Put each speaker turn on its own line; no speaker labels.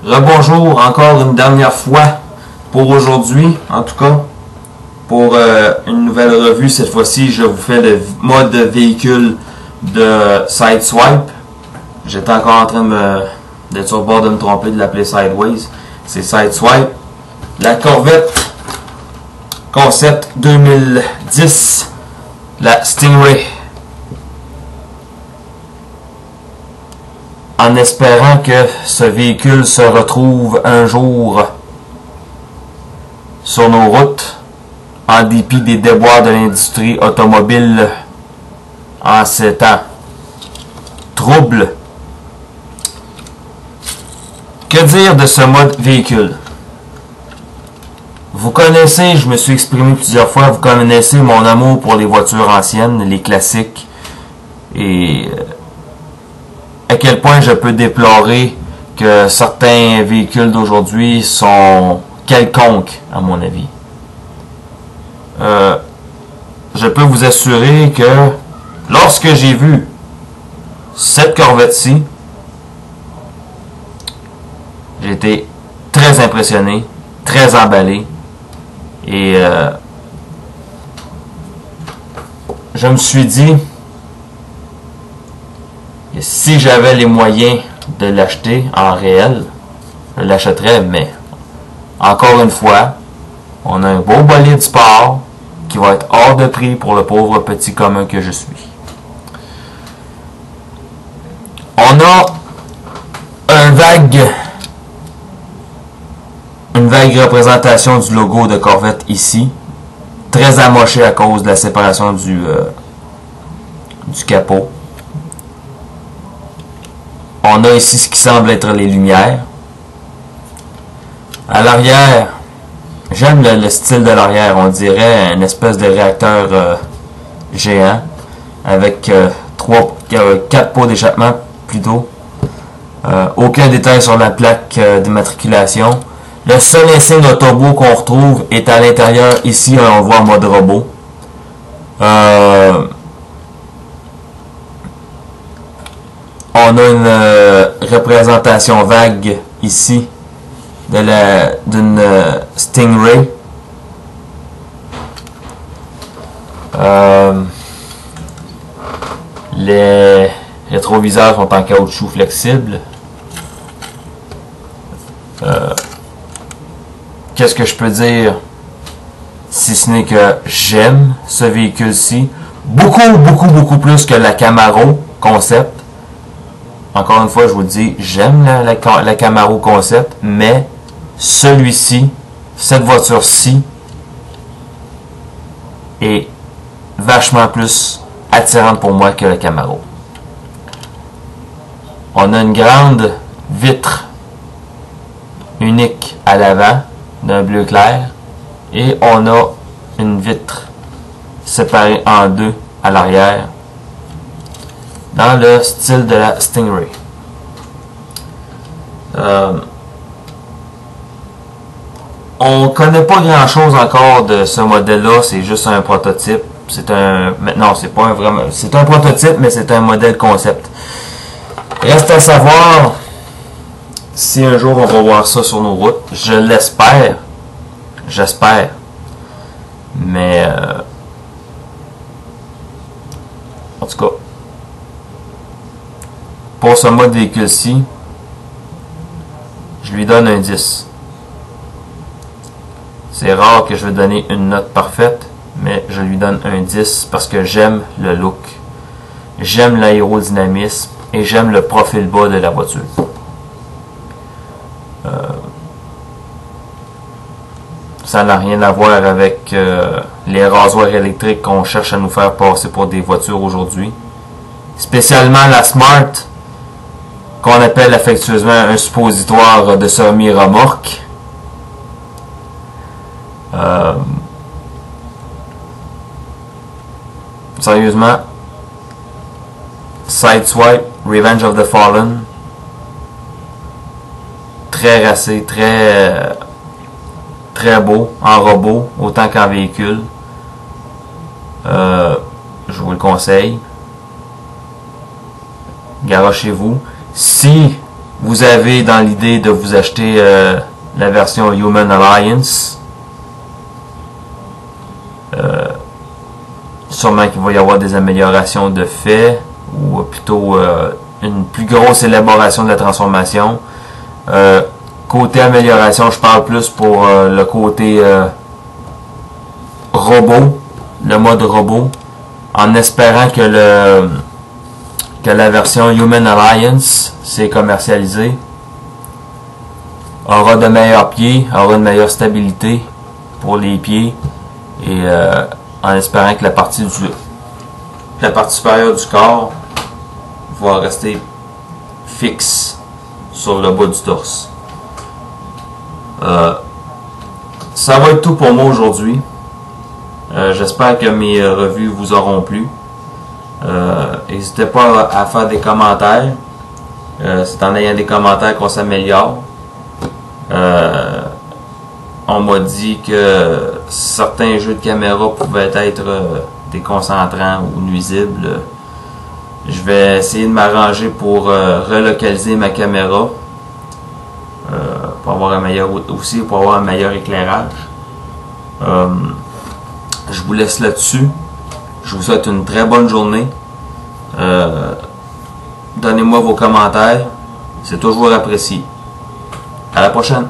Rebonjour encore une dernière fois pour aujourd'hui, en tout cas, pour une nouvelle revue. Cette fois-ci, je vous fais le mode véhicule de Sideswipe. J'étais encore en train d'être sur le bord de me tromper, de l'appeler Sideways. C'est Sideswipe. La Corvette Concept 2010, la Stingray. En espérant que ce véhicule se retrouve un jour sur nos routes, en dépit des déboires de l'industrie automobile en ces temps troubles. Que dire de ce mode véhicule? Vous connaissez, je me suis exprimé plusieurs fois, vous connaissez mon amour pour les voitures anciennes, les classiques, et à quel point je peux déplorer que certains véhicules d'aujourd'hui sont quelconques, à mon avis. Je peux vous assurer que lorsque j'ai vu cette Corvette-ci, j'ai été très impressionné, très emballé, et je me suis dit que si j'avais les moyens de l'acheter en réel, je l'achèterais, mais encore une fois, on a un beau bolide sport qui va être hors de prix pour le pauvre petit commun que je suis. On a une vague représentation du logo de Corvette ici, très amoché à cause de la séparation du capot. On a ici ce qui semble être les lumières. À l'arrière, j'aime le style de l'arrière, on dirait une espèce de réacteur géant avec 4 pots d'échappement plutôt. Aucun détail sur la plaque d'immatriculation. Le seul insigne de turbo qu'on retrouve est à l'intérieur. Ici, on voit en mode robot. On a une représentation vague ici d'une Stingray. Les rétroviseurs sont en caoutchouc flexible. Qu'est-ce que je peux dire si ce n'est que j'aime ce véhicule-ci beaucoup plus que la Camaro Concept. Encore une fois, je vous le dis, j'aime la Camaro Concept, mais celui-ci, cette voiture-ci, est vachement plus attirante pour moi que la Camaro. On a une grande vitre unique à l'avant, d'un bleu clair, et on a une vitre séparée en deux à l'arrière, dans le style de la Stingray. On connaît pas grand chose encore de ce modèle là, c'est juste un prototype. C'est un prototype, mais c'est un modèle concept. Reste à savoir si un jour on va voir ça sur nos routes. Je l'espère, j'espère, mais en tout cas, pour ce mode véhicule-ci, je lui donne un 10. C'est rare que je vais donner une note parfaite, mais je lui donne un 10 parce que j'aime le look, j'aime l'aérodynamisme et j'aime le profil bas de la voiture. Ça n'a rien à voir avec les rasoirs électriques qu'on cherche à nous faire passer pour des voitures aujourd'hui. Spécialement la Smart, qu'on appelle affectueusement un suppositoire de semi-remorque. Sérieusement, Sideswipe, Revenge of the Fallen, très racé, très beau, en robot, autant qu'en véhicule. Je vous le conseille. Garochez-vous. Si vous avez dans l'idée de vous acheter la version Human Alliance, sûrement qu'il va y avoir des améliorations de fait, ou plutôt une plus grosse élaboration de la transformation. Côté amélioration, je parle plus pour le côté robot, le mode robot, en espérant que la version Human Alliance, c'est commercialisé, aura de meilleurs pieds, aura une meilleure stabilité pour les pieds, et en espérant que la partie supérieure du corps va rester fixe sur le bas du torse. Ça va être tout pour moi aujourd'hui. J'espère que mes revues vous auront plu. N'hésitez pas à faire des commentaires. C'est en ayant des commentaires qu'on s'améliore. On m'a dit que certains jeux de caméra pouvaient être déconcentrants ou nuisibles. Je vais essayer de m'arranger pour relocaliser ma caméra pour avoir un meilleur éclairage. Je vous laisse là-dessus. Je vous souhaite une très bonne journée. Donnez-moi vos commentaires. C'est toujours apprécié. À la prochaine.